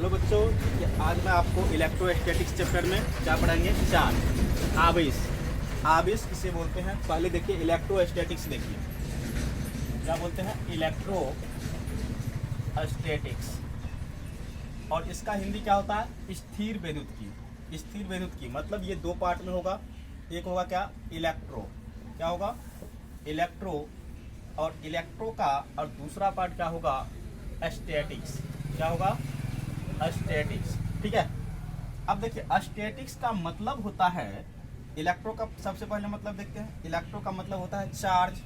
Hello बच्चों, आज मैं आपको इलेक्ट्रोस्टैटिक्स चैप्टर में क्या पढ़ाएंगे? चार्ज। आवेश। आवेश किसे बोलते हैं? पहले देखिए इलेक्ट्रोस्टैटिक्स देखिए क्या बोलते हैं। इलेक्ट्रोस्टैटिक्स और इसका हिंदी क्या होता है? स्थिर वैद्युत की। स्थिर वैद्युत की मतलब ये दो पार्ट में होगा। एक होगा क्या? इलेक्ट्रो। क्या होगा? इलेक्ट्रो। और इलेक्ट्रो का और दूसरा पार्ट क्या होगा? स्टैटिक्स। क्या होगा? स्टैटिक्स। ठीक है। अब देखिए स्टैटिक्स का मतलब होता है, इलेक्ट्रो का सबसे पहले मतलब देखते हैं। इलेक्ट्रो का मतलब होता है चार्ज,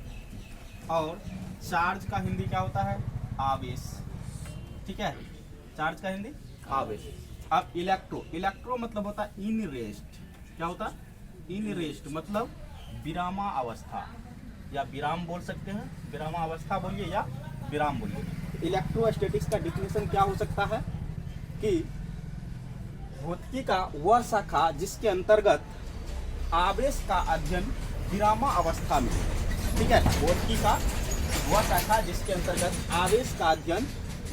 और चार्ज का हिंदी क्या होता है? आवेश। ठीक है, चार्ज का हिंदी आवेश। अब इलेक्ट्रो, इलेक्ट्रो मतलब होता है इन रेस्ट। क्या होता है? इन रेस्ट मतलब विरामा अवस्था, या विराम बोल सकते हैं। विरामा अवस्था बोलिए या विराम बोलिए। इलेक्ट्रोस्टैटिक्स का डिफिनेशन क्या हो सकता है कि भौतिकी का वह शाखा जिसके अंतर्गत आवेश का अध्ययन विरामा अवस्था में। ठीक है, भौतिकी का वह शाखा जिसके अंतर्गत आवेश का अध्ययन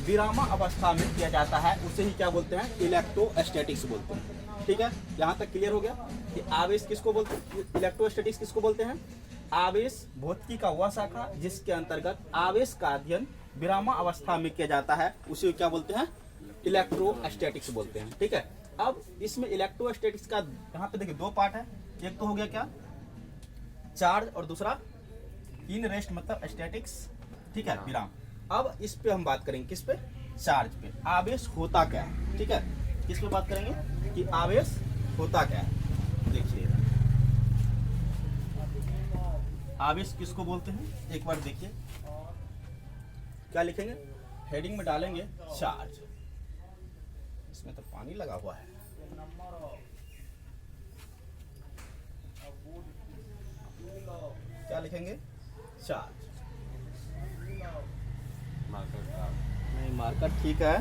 विरामा अवस्था में किया जाता है, उसे ही क्या बोलते हैं? इलेक्ट्रोस्टैटिक्स बोलते हैं। ठीक है, यहाँ तक क्लियर हो गया कि आवेश किसको बोलते हैं, इलेक्ट्रोस्टैटिक्स किसको बोलते हैं? आवेश, भौतिकी का वह शाखा जिसके अंतर्गत आवेश का अध्ययन विरामा अवस्था में किया जाता है, उसे क्या बोलते हैं? इलेक्ट्रोस्टैटिक्स बोलते हैं। ठीक है, अब इसमें इलेक्ट्रोस्टैटिक्स का यहाँ पे देखिए दो पार्ट है। एक तो हो गया क्या? चार्ज, और दूसरा इन रेस्ट मतलब स्टैटिक्स। ठीक है, विराम। अब इस पे हम बात करेंगे, किस पे? चार्ज पे। आवेश होता क्या है? ठीक है, किस पे बात करेंगे कि आवेश होता क्या है। देखिए आवेश किसको बोलते हैं, एक बार देखिए क्या लिखेंगे। हेडिंग में डालेंगे चार्ज। इसमें तो पानी लगा हुआ है। क्या लिखेंगे? चार्ज। नहीं, मार्कर ठीक है,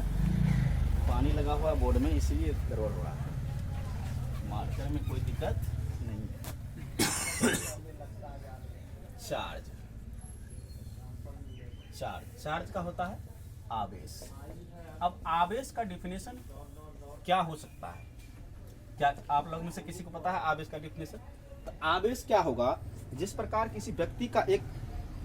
पानी लगा हुआ है बोर्ड में, इसीलिए गड़बड़ हो रहा है। मार्कर में कोई दिक्कत नहीं है। चार्ज। चार्ज, चार्ज का होता है आवेश। अब आवेश का डिफिनेशन क्या हो सकता है? क्या आप लोग में से किसी को पता है आवेश का डिफिनेशन? तो आवेश क्या होगा? जिस प्रकार किसी व्यक्ति का एक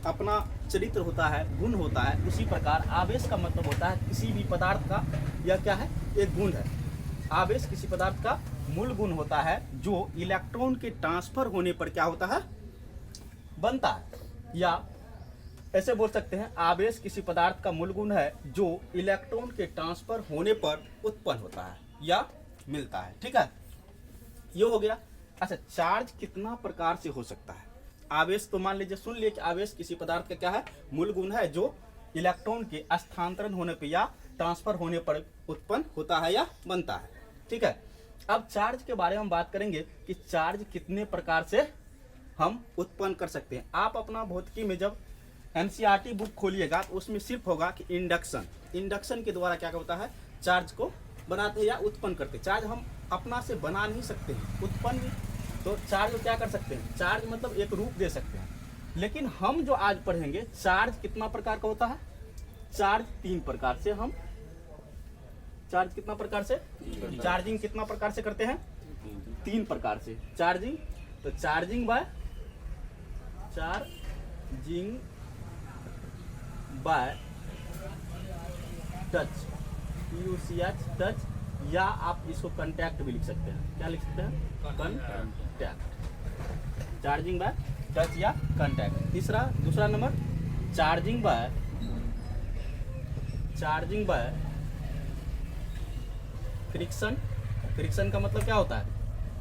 अपना चरित्र होता है, गुण होता है, उसी प्रकार आवेश का मतलब होता है किसी भी पदार्थ का, यह क्या है? एक गुण है। आवेश किसी पदार्थ का मूल गुण होता है जो इलेक्ट्रॉन के ट्रांसफर होने पर क्या होता है? बनता है। या ऐसे बोल सकते हैं आवेश किसी पदार्थ का मूल गुण है जो इलेक्ट्रॉन के ट्रांसफर होने पर उत्पन्न होता है या मिलता है। ठीक है, ये हो गया। अच्छा, चार्ज कितना प्रकार से हो सकता है? आवेश तो मान लीजिए, सुन लिए कि आवेश किसी पदार्थ का क्या है? मूल गुण है जो इलेक्ट्रॉन के स्थानांतरण होने पर या ट्रांसफर होने पर उत्पन्न होता है या बनता है। ठीक है, अब चार्ज के बारे में हम बात करेंगे कि चार्ज कितने प्रकार से हम उत्पन्न कर सकते हैं। आप अपना भौतिकी में जब एनसीईआरटी बुक खोलिएगा तो उसमें सिर्फ होगा कि इंडक्शन, इंडक्शन के द्वारा क्या होता है? चार्ज को बनाते हैं या उत्पन्न करते हैं। चार्ज हम अपना से बना नहीं सकते हैं, उत्पन्न भी। तो चार्ज को क्या कर सकते हैं? चार्ज मतलब एक रूप दे सकते हैं। लेकिन हम जो आज पढ़ेंगे, चार्ज कितना प्रकार का होता है? चार्ज तीन प्रकार से हम चार्ज कितना प्रकार से चार्जिंग कितना प्रकार से करते हैं? तीन प्रकार से चार्जिंग। तो charging by touch, UCH touch, या आप इसको कंटैक्ट भी लिख सकते हैं। क्या लिख सकते हैं? कंटैक्ट। चार्जिंग बाय टच या कंटैक्ट। दूसरा number charging by friction. Friction का मतलब क्या होता है?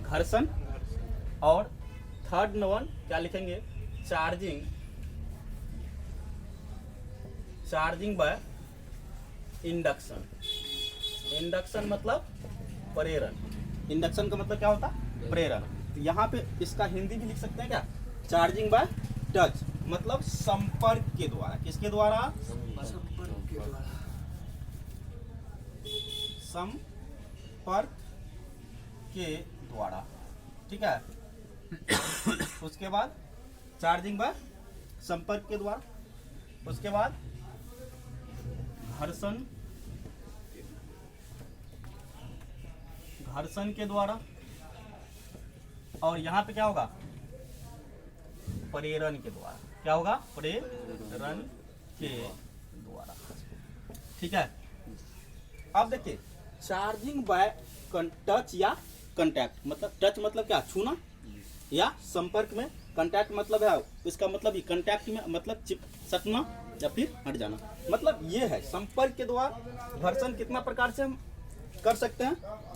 घर्षण। और थर्ड नंबर क्या लिखेंगे? Charging by induction. इंडक्शन मतलब प्रेरण। इंडक्शन का मतलब क्या होता है? प्रेरण। तो यहाँ पे इसका हिंदी भी लिख सकते हैं क्या? चार्जिंग बाय टच मतलब संपर्क के द्वारा। किसके द्वारा? संपर्क के द्वारा। संपर्क के द्वारा। ठीक है, उसके बाद चार्जिंग बाय संपर्क के द्वारा, उसके बाद घर्षण घर्षण के द्वारा, और यहाँ पे क्या होगा, प्रेरण के द्वारा। क्या होगा, प्रेरण के द्वारा। ठीक है। अब देखिए चार्जिंग बाय टच या कांटेक्ट, मतलब टच मतलब क्या, छूना या संपर्क में, कांटेक्ट मतलब है इसका मतलब ये कांटेक्ट में मतलब चिप सटना या फिर हट जाना, मतलब ये है संपर्क के द्वारा घर्षण कितना प्रकार से हम कर सकते हैं।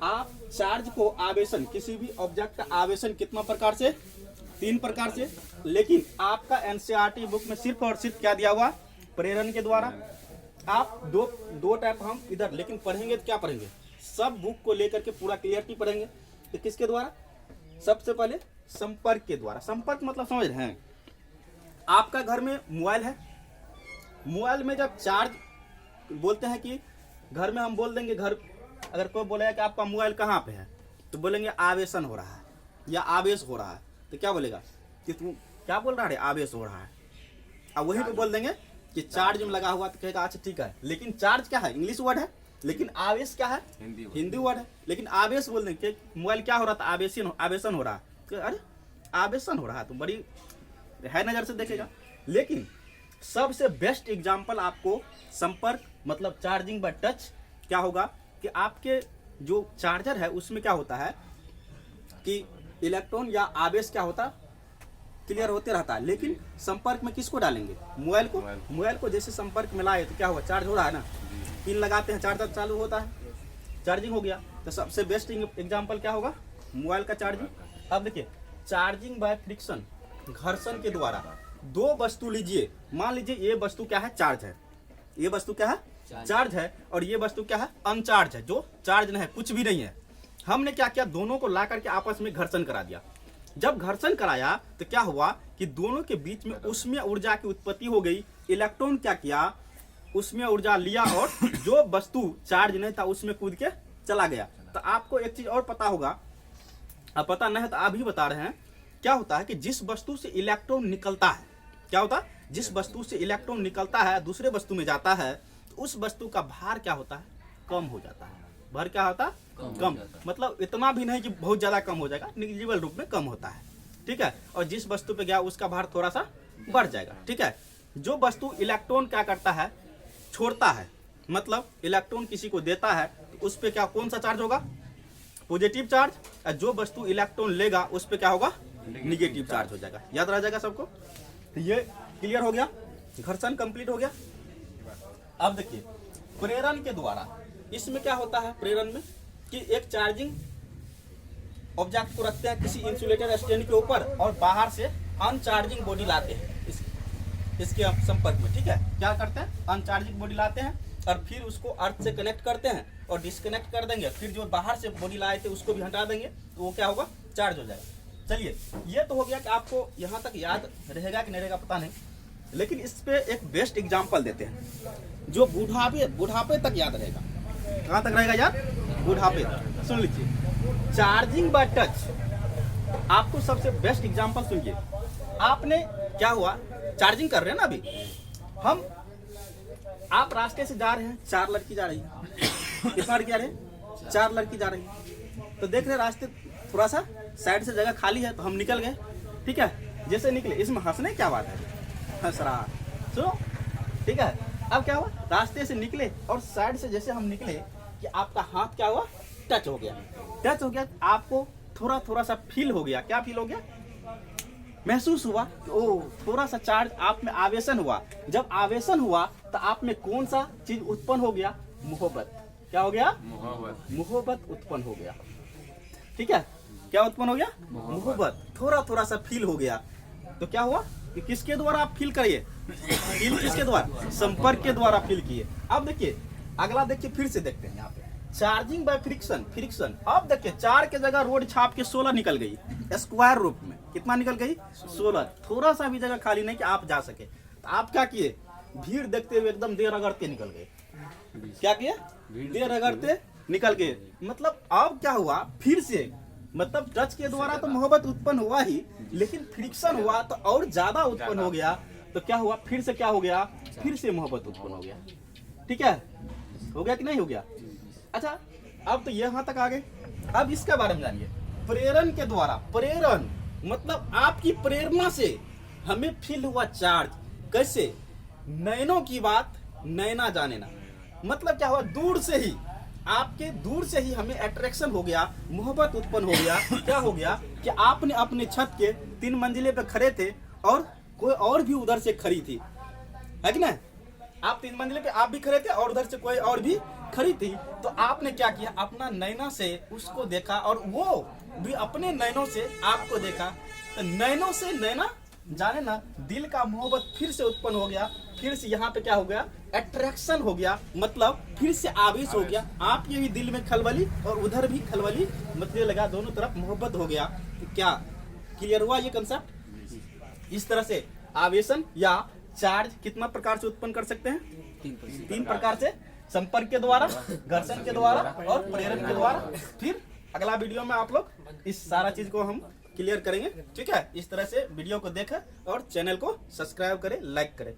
आप चार्ज को आवेशन, किसी भी ऑब्जेक्ट का आवेशन कितना प्रकार से, 3 प्रकार से, लेकिन आपका एनसीईआरटी बुक में सिर्फ और सिर्फ क्या दिया हुआ, प्रेरण के द्वारा। आप दो टाइप हम इधर लेकिन पढ़ेंगे तो क्या पढ़ेंगे, सब बुक को लेकर के पूरा क्लियरिटी पढ़ेंगे। तो किसके द्वारा, सबसे पहले संपर्क के द्वारा। संपर्क मतलब समझ रहे हैं, आपका घर में मोबाइल है, मोबाइल में जब चार्ज बोलते हैं कि घर में हम बोल देंगे, घर अगर कोई बोलेगा कि आपका मोबाइल कहाँ पे है, तो बोलेंगे आवेशन हो रहा है या आवेश हो रहा है, तो क्या बोलेगा कि तू क्या बोल रहा है, आवेश हो रहा है। अब वहीं पे बोल देंगे कि चार्ज में लगा हुआ, तो कहेगा अच्छा ठीक है, लेकिन चार्ज क्या है, इंग्लिश वर्ड है, लेकिन आवेश क्या है, हिंदी वर्ड है। लेकिन आवेश बोल देंगे कि मोबाइल क्या हो रहा था, आवेशन हो रहा है, तो अरे आवेशन हो रहा है तो बड़ी है नजर से देखेगा। लेकिन सबसे बेस्ट एग्जाम्पल आपको संपर्क मतलब चार्जिंग बाय टच क्या होगा कि आपके जो चार्जर है उसमें क्या होता है कि इलेक्ट्रॉन या आवेश क्या होता क्लियर होते रहता है, लेकिन संपर्क में किसको डालेंगे, मोबाइल को जैसे संपर्क में लाए तो क्या हुआ, चार्ज हो रहा है ना, पिन लगाते हैं चार्जर चालू होता है, चार्जिंग हो गया। तो सबसे बेस्ट एग्जांपल क्या होगा, मोबाइल का चार्जिंग। अब देखिए चार्जिंग बाय फ्रिक्शन, घर्षण के द्वारा। दो वस्तु लीजिए, मान लीजिए ये वस्तु क्या है, चार्ज है, ये वस्तु क्या है, चार्ज है, और ये वस्तु क्या है, अनचार्ज है, जो चार्ज नहीं है, कुछ भी नहीं है। हमने क्या किया, दोनों को ला करके आपस में घर्षण करा दिया। जब घर्षण कराया तो क्या हुआ कि दोनों के बीच में उसमें ऊर्जा की उत्पत्ति हो गई। इलेक्ट्रॉन क्या किया, उसमें ऊर्जा लिया और जो वस्तु चार्ज नहीं था उसमें कूद के चला गया। तो आपको एक चीज और पता होगा, अब पता नहीं है तो आप ही बता रहे हैं, क्या होता है कि जिस वस्तु से इलेक्ट्रॉन निकलता है, क्या होता है, जिस वस्तु से इलेक्ट्रॉन निकलता है दूसरे वस्तु में जाता है, तो उस वस्तु का भार क्या होता है, कम हो जाता है। भार क्या होता है, कम, मतलब इतना भी नहीं कि बहुत ज्यादा कम हो जाएगा, निगेटिव रूप में कम होता है। ठीक है। और जिस वस्तु पे गया उसका भार थोड़ा सा बढ़ जाएगा। ठीक है। जो वस्तु इलेक्ट्रॉन क्या करता है, छोड़ता है, मतलब इलेक्ट्रॉन किसी को देता है तो उस पे क्या, कौन सा चार्ज होगा, पॉजिटिव चार्ज। और जो वस्तु इलेक्ट्रॉन लेगा उस पे क्या होगा, निगेटिव चार्ज हो जाएगा। याद रह जाएगा सबको। तो ये क्लियर हो गया, घर्षण कंप्लीट हो गया। अब देखिए प्रेरण के द्वारा, इसमें क्या होता है प्रेरण में कि एक चार्जिंग ऑब्जेक्ट को रखते हैं किसी इंसुलेटर स्टैंड के ऊपर और बाहर से अनचार्जिंग बॉडी लाते हैं इसके संपर्क में। ठीक है। क्या करते हैं, अनचार्जिंग बॉडी लाते हैं और फिर उसको अर्थ से कनेक्ट करते हैं और डिस्कनेक्ट कर देंगे, फिर जो बाहर से बॉडी लाए थे उसको भी हटा देंगे, तो वो क्या होगा, चार्ज हो जाएगा। चलिए ये तो हो गया कि आपको यहाँ तक याद रहेगा कि नहीं रहेगा पता नहीं, लेकिन इस पे एक बेस्ट एग्जांपल देते हैं जो बुढ़ापे तक याद रहेगा। कहाँ तक रहेगा याद, बुढ़ापे तक। सुन लीजिए चार्जिंग बाय टच, आपको सबसे बेस्ट एग्जांपल सुनिए। आपने क्या हुआ, चार्जिंग कर रहे हैं ना अभी आप रास्ते से जा रहे हैं, 4 लड़की जा रही है, कितना लड़की जा रही है, 4 लड़की जा रही है। तो देख रहे रास्ते थोड़ा सा साइड से जगह खाली है तो हम निकल गए। ठीक है। जैसे निकले, इसमें हंसने क्या बात है, हंस रहा, सुनो। ठीक है। अब क्या हुआ, रास्ते से निकले और साइड से जैसे हम निकले कि आपका हाथ क्या हुआ, टच हो गया। आपको थोड़ा सा फील हो गया, क्या फील हो गया, महसूस हुआ कि ओ थोड़ा सा चार्ज आप में आवेशन हुआ। जब आवेशन हुआ तो आप में कौन सा चीज उत्पन्न हो गया, मोहब्बत। क्या हो गया, मोहब्बत उत्पन्न हो गया। ठीक है। क्या उत्पन्न हो गया, मोहब्बत। थोड़ा सा फील हो गया। तो क्या हुआ कि किसके द्वारा आप फील करिए, फील किसके द्वारा, संपर्क के द्वारा फील किए। अब देखिए अगला, देखिए फिर से देखते हैं यहाँ पे चार्जिंग बाय फ्रिक्शन। अब देखिए 4 के जगह रोड छाप के 16 निकल गई स्क्वायर रूप में। कितना निकल गई, 16। थोड़ा सा भी जगह खाली नहीं कि आप जा सके। तो आप क्या किए, भीड़ देखते हुए एकदम देर रगड़ते निकल गए। क्या किए, देर रगड़ते निकल गए। मतलब अब क्या हुआ, फिर से, मतलब टच के द्वारा तो मोहब्बत उत्पन्न हुआ ही, लेकिन फ्रिक्शन हुआ तो और ज्यादा उत्पन्न हो गया। तो क्या हुआ, फिर से क्या हो गया, फिर से मोहब्बत उत्पन्न हो गया। ठीक है, हो गया कि नहीं हो गया। अच्छा अब तो यहाँ तक आ गए। अब इसके बारे में जानिए। प्रेरण के द्वारा, प्रेरण मतलब आपकी प्रेरणा से हमें फील हुआ चार्ज। कैसे? नैनों की बात नैना जाने ना, मतलब क्या हुआ, दूर से ही, आपके दूर से ही हमें अट्रैक्शन हो गया, मोहब्बत उत्पन्न हो गया। क्या हो गया कि आपने अपने छत के 3 मंजिले पे खड़े थे और कोई और भी उधर से खड़ी थी, है कि ना? आप 3 मंजिले पे आप भी खड़े थे और उधर से कोई और भी खड़ी थी। तो आपने क्या किया, अपना नैना से उसको देखा और वो भी अपने नैनों से आपको देखा। तो नैनों से नैना जाने ना, दिल का मोहब्बत फिर से उत्पन्न हो गया। फिर से यहाँ पे क्या हो गया, अट्रैक्शन हो गया, मतलब फिर से आवेश हो गया। आपके भी दिल में खलबली और उधर भी खलबली मतलब लगा, दोनों तरफ मोहब्बत हो गया। तो क्या क्लियर हुआ ये कंसेप्ट? इस तरह से आवेशन या चार्ज कितना प्रकार से उत्पन्न कर सकते हैं? 3 प्रकार से, संपर्क के द्वारा, घर्षण के द्वारा और प्रेरण के द्वारा। फिर अगला वीडियो में आप लोग इस सारा चीज को हम क्लियर करेंगे। ठीक है, इस तरह से वीडियो को देखें और चैनल को सब्सक्राइब करें, लाइक करें।